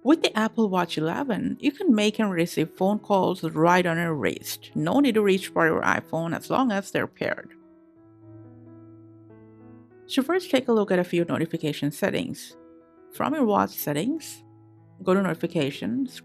With the Apple Watch 11, you can make and receive phone calls right on your wrist. No need to reach for your iPhone as long as they're paired. So first, take a look at a few notification settings. From your watch settings, go to notifications.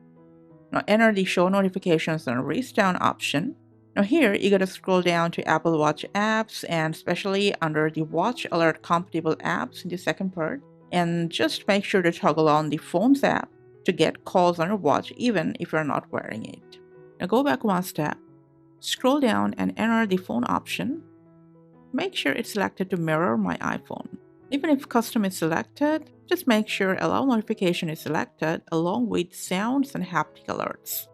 Now enter the show notifications on the wrist down option. Now here, you gotta scroll down to Apple Watch apps and especially under the watch alert compatible apps in the second part. And just make sure to toggle on the phones app to get calls on your watch even if you're not wearing it. Now go back one step, scroll down and enter the phone option. Make sure it's selected to mirror my iPhone. Even if custom is selected, just make sure allow notification is selected along with sounds and haptic alerts.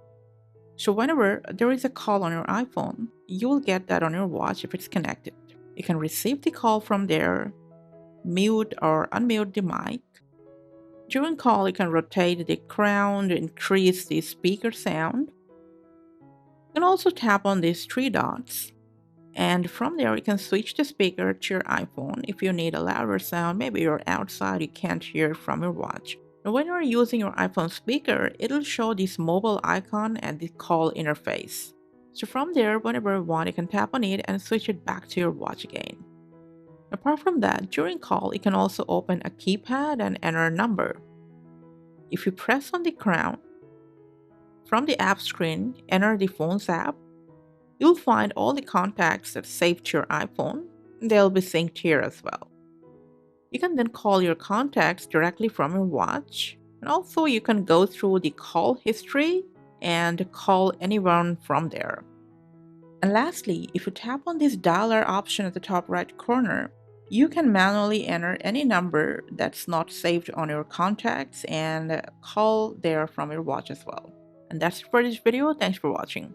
So whenever there is a call on your iPhone, you will get that on your watch if it's connected. You can receive the call from there, mute or unmute the mic. During call, you can rotate the crown to increase the speaker sound. You can also tap on these three dots, and from there you can switch the speaker to your iPhone if you need a louder sound. Maybe you're outside, you can't hear from your watch. And when you're using your iPhone speaker, it'll show this mobile icon and the call interface. So from there, whenever you want, you can tap on it and switch it back to your watch again. Apart from that, during call, you can also open a keypad and enter a number. If you press on the crown, from the app screen, enter the phone's app, you'll find all the contacts that's saved to your iPhone. They'll be synced here as well. You can then call your contacts directly from your watch, and also you can go through the call history and call anyone from there. And lastly, if you tap on this dialer option at the top right corner, you can manually enter any number that's not saved on your contacts and call there from your watch as well. And that's it for this video. Thanks for watching.